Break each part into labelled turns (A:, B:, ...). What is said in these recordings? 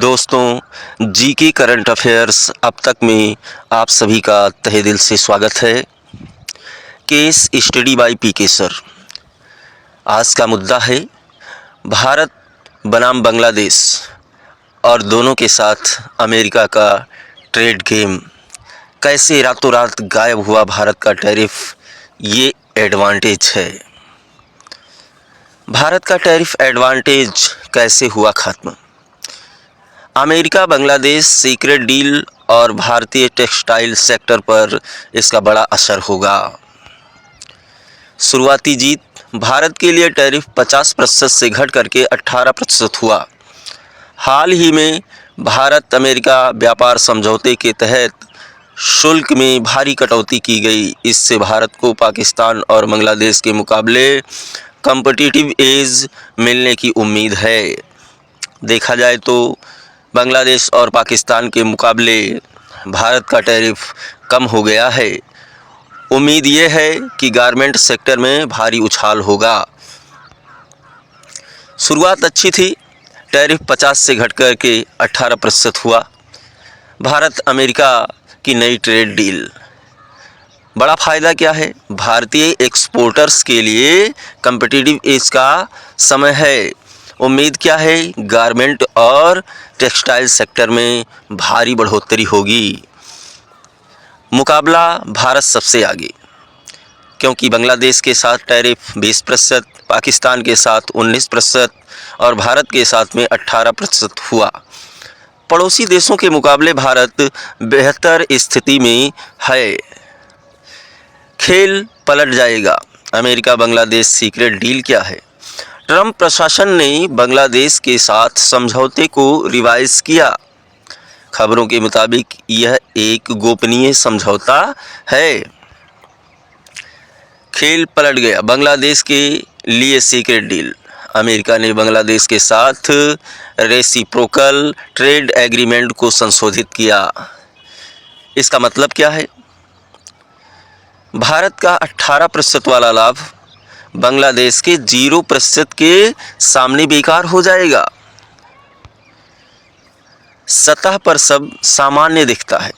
A: दोस्तों, जी के current affairs अब तक में आप सभी का तहे दिल से स्वागत है। Case study by PK sir. आज का मुद्दा है भारत बनाम बांग्लादेश और दोनों के साथ अमेरिका का ट्रेड गेम कैसे रातों रात गायब हुआ भारत का टैरिफ, ये एडवांटेज है। भारत का टैरिफ एडवांटेज कैसे हुआ खत्म? अमेरिका बांग्लादेश सीक्रेट डील और भारतीय टेक्सटाइल सेक्टर पर इसका बड़ा असर होगा। शुरुआती जीत, भारत के लिए टैरिफ 50% से घट करके 18% हुआ। हाल ही में भारत अमेरिका व्यापार समझौते के तहत शुल्क में भारी कटौती की गई। इससे भारत को पाकिस्तान और बांग्लादेश के मुकाबले कॉम्पिटिटिव एज मिलने की उम्मीद है। देखा जाए तो बांग्लादेश और पाकिस्तान के मुकाबले भारत का टैरिफ कम हो गया है। उम्मीद ये है कि गारमेंट सेक्टर में भारी उछाल होगा। शुरुआत अच्छी थी, टैरिफ 50 से घट कर के 18% हुआ। भारत अमेरिका की नई ट्रेड डील, बड़ा फ़ायदा क्या है? भारतीय एक्सपोर्टर्स के लिए कॉम्पिटिटिव एज का समय है। उम्मीद क्या है? गारमेंट और टेक्सटाइल सेक्टर में भारी बढ़ोतरी होगी। मुकाबला भारत सबसे आगे, क्योंकि बांग्लादेश के साथ टैरिफ 20%, पाकिस्तान के साथ 19% और भारत के साथ में 18% हुआ। पड़ोसी देशों के मुकाबले भारत बेहतर स्थिति में है। खेल पलट जाएगा। अमेरिका बांग्लादेश सीक्रेट डील क्या है? ट्रंप प्रशासन ने बांग्लादेश के साथ समझौते को रिवाइज किया। खबरों के मुताबिक यह एक गोपनीय समझौता है। खेल पलट गया। बांग्लादेश के लिए सीक्रेट डील, अमेरिका ने बांग्लादेश के साथ रेसिप्रोकल ट्रेड एग्रीमेंट को संशोधित किया। इसका मतलब क्या है? भारत का 18% वाला लाभ बांग्लादेश के 0% के सामने बेकार हो जाएगा। सतह पर सब सामान्य दिखता है।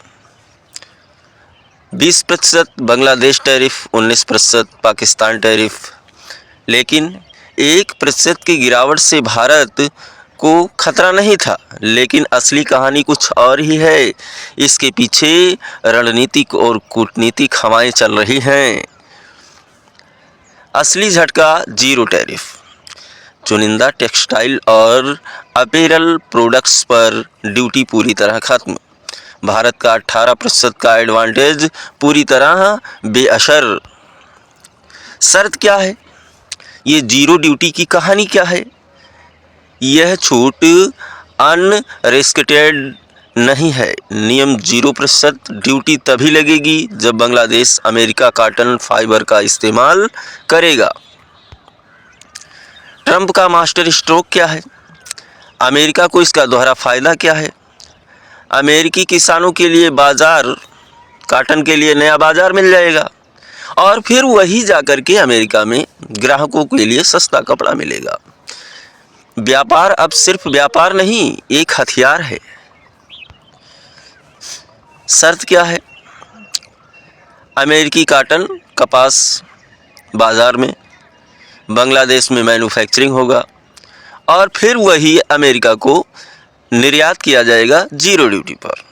A: 20% बांग्लादेश टैरिफ, 19% पाकिस्तान टैरिफ, लेकिन 1% की गिरावट से भारत को खतरा नहीं था। लेकिन असली कहानी कुछ और ही है। इसके पीछे रणनीतिक और कूटनीतिक हवाएं चल रही हैं। असली झटका जीरो टैरिफ, चुनिंदा टेक्सटाइल और अपैरल प्रोडक्ट्स पर ड्यूटी पूरी तरह खत्म। भारत का 18% का एडवांटेज पूरी तरह बेअसर। शर्त क्या है? ये जीरो ड्यूटी की कहानी क्या है? यह छूट अनरेस्ट्रिक्टेड नहीं है। नियम 0% ड्यूटी तभी लगेगी जब बांग्लादेश अमेरिका कॉटन फाइबर का इस्तेमाल करेगा। ट्रंप का मास्टर स्ट्रोक क्या है? अमेरिका को इसका दोहरा फायदा क्या है? अमेरिकी किसानों के लिए बाजार, कॉटन के लिए नया बाजार मिल जाएगा और फिर वही जाकर के अमेरिका में ग्राहकों के लिए सस्ता कपड़ा मिलेगा। व्यापार अब सिर्फ व्यापार नहीं, एक हथियार है। शर्त क्या है? अमेरिकी कॉटन, कपास बाजार में, बांग्लादेश में मैन्युफैक्चरिंग होगा और फिर वही अमेरिका को निर्यात किया जाएगा जीरो ड्यूटी पर।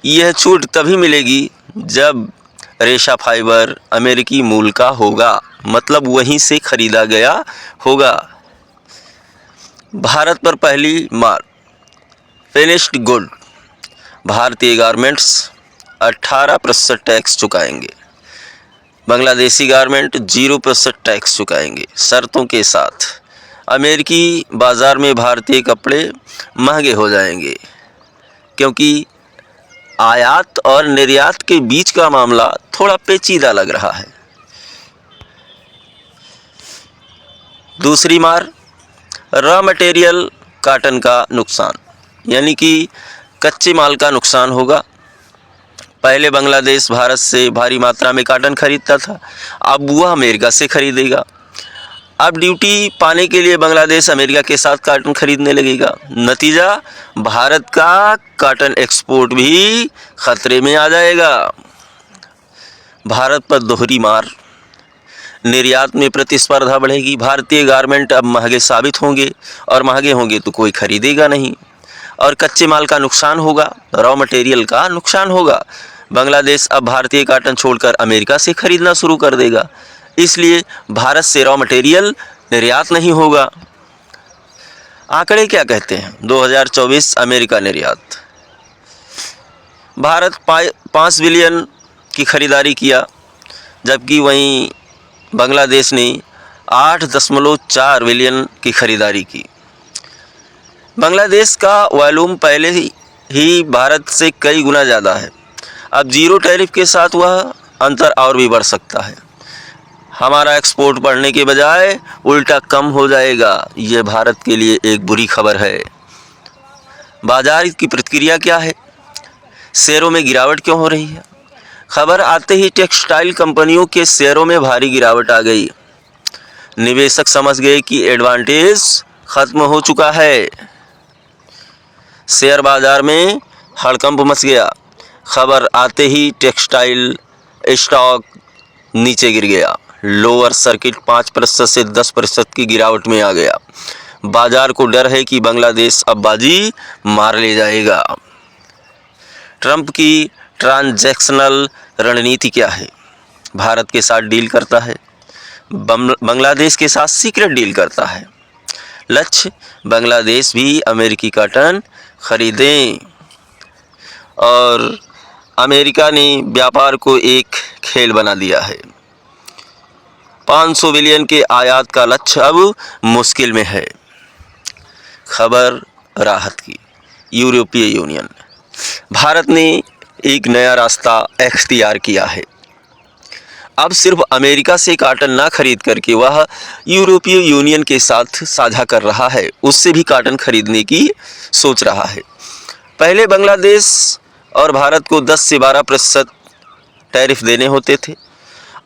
A: यह छूट तभी मिलेगी जब रेशा फाइबर अमेरिकी मूल का होगा, मतलब वहीं से खरीदा गया होगा। भारत पर पहली मार, फिनिश्ड गुड, भारतीय गारमेंट्स 18% टैक्स चुकाएंगे, बांग्लादेशी गारमेंट 0% टैक्स चुकाएंगे शर्तों के साथ। अमेरिकी बाज़ार में भारतीय कपड़े महंगे हो जाएंगे, क्योंकि आयात और निर्यात के बीच का मामला थोड़ा पेचीदा लग रहा है। दूसरी मार, रॉ मटेरियल कॉटन का नुकसान, यानी कि कच्चे माल का नुकसान होगा। पहले बांग्लादेश भारत से भारी मात्रा में कॉटन खरीदता था, अब वह अमेरिका से खरीदेगा। अब ड्यूटी पाने के लिए बांग्लादेश अमेरिका के साथ कार्टन खरीदने लगेगा। नतीजा, भारत का कार्टन एक्सपोर्ट भी खतरे में आ जाएगा। भारत पर दोहरी मार, निर्यात में प्रतिस्पर्धा बढ़ेगी। भारतीय गारमेंट अब महंगे साबित होंगे और महंगे होंगे तो कोई खरीदेगा नहीं और कच्चे माल का नुकसान होगा, रॉ मटेरियल का नुकसान होगा। बांग्लादेश अब भारतीय कार्टन छोड़कर अमेरिका से खरीदना शुरू कर देगा, इसलिए भारत से रॉ मटेरियल निर्यात नहीं होगा। आंकड़े क्या कहते हैं? 2024 अमेरिका निर्यात, भारत 5 बिलियन की खरीदारी किया, जबकि वहीं बांग्लादेश ने 8.4 बिलियन की खरीदारी की। बांग्लादेश का वॉल्यूम पहले ही भारत से कई गुना ज़्यादा है। अब जीरो टैरिफ के साथ वह अंतर और भी बढ़ सकता है। हमारा एक्सपोर्ट बढ़ने के बजाय उल्टा कम हो जाएगा। ये भारत के लिए एक बुरी खबर है। बाजार की प्रतिक्रिया क्या है? शेयरों में गिरावट क्यों हो रही है? खबर आते ही टेक्सटाइल कंपनियों के शेयरों में भारी गिरावट आ गई। निवेशक समझ गए कि एडवांटेज खत्म हो चुका है। शेयर बाजार में हड़कंप मच गया। खबर आते ही टेक्सटाइल स्टॉक नीचे गिर गया। लोअर सर्किट 5% से 10% की गिरावट में आ गया। बाजार को डर है कि बांग्लादेश अब बाजी मार ले जाएगा। ट्रंप की ट्रांजैक्शनल रणनीति क्या है? भारत के साथ डील करता है, बांग्लादेश के साथ सीक्रेट डील करता है। लक्ष्य, बांग्लादेश भी अमेरिकी कार्टन खरीदें और अमेरिका ने व्यापार को एक खेल बना दिया है। 500 बिलियन के आयात का लक्ष्य अब मुश्किल में है। खबर राहत की, यूरोपीय यूनियन, भारत ने एक नया रास्ता इख्तियार किया है। अब सिर्फ अमेरिका से कार्टन ना खरीद करके वह यूरोपीय यूनियन के साथ साझा कर रहा है, उससे भी कार्टन खरीदने की सोच रहा है। पहले बांग्लादेश और भारत को 10 से 12% टैरिफ देने होते थे।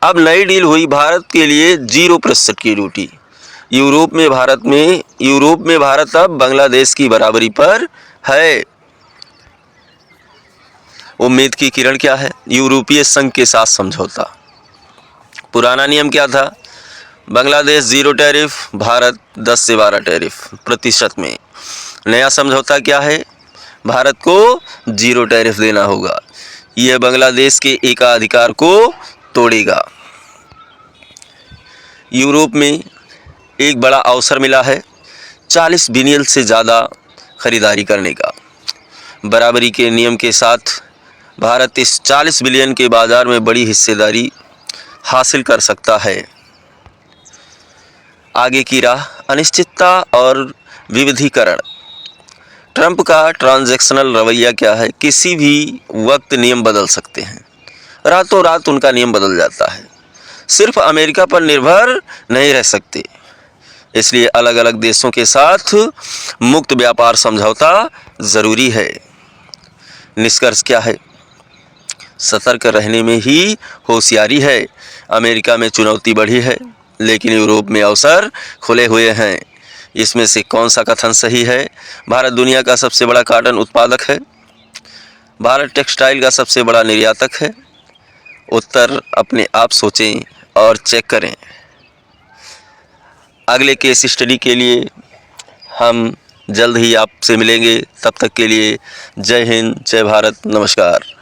A: अब नई डील हुई, भारत के लिए 0% की ड्यूटी। यूरोप में भारत अब बांग्लादेश की बराबरी पर है। उम्मीद की किरण क्या है? यूरोपीय संघ के साथ समझौता। पुराना नियम क्या था? बांग्लादेश 0 टैरिफ, भारत 10 से 12% में। नया समझौता क्या है? भारत को 0 टैरिफ देना होगा। यह बांग्लादेश के एकाधिकार को तोड़ेगा। यूरोप में एक बड़ा अवसर मिला है 40 बिलियन से ज़्यादा खरीदारी करने का। बराबरी के नियम के साथ भारत इस 40 बिलियन के बाजार में बड़ी हिस्सेदारी हासिल कर सकता है। आगे की राह, अनिश्चितता और विविधीकरण। ट्रंप का ट्रांजैक्शनल रवैया क्या है? किसी भी वक्त नियम बदल सकते हैं, रातों रात उनका नियम बदल जाता है। सिर्फ अमेरिका पर निर्भर नहीं रह सकते, इसलिए अलग अलग देशों के साथ मुक्त व्यापार समझौता ज़रूरी है। निष्कर्ष क्या है? सतर्क रहने में ही होशियारी है। अमेरिका में चुनौती बढ़ी है, लेकिन यूरोप में अवसर खुले हुए हैं। इसमें से कौन सा कथन सही है? भारत दुनिया का सबसे बड़ा कार्टन उत्पादक है। भारत टेक्सटाइल का सबसे बड़ा निर्यातक है। उत्तर अपने आप सोचें और चेक करें। अगले केस स्टडी के लिए हम जल्द ही आपसे मिलेंगे। तब तक के लिए जय हिंद, जय भारत, नमस्कार।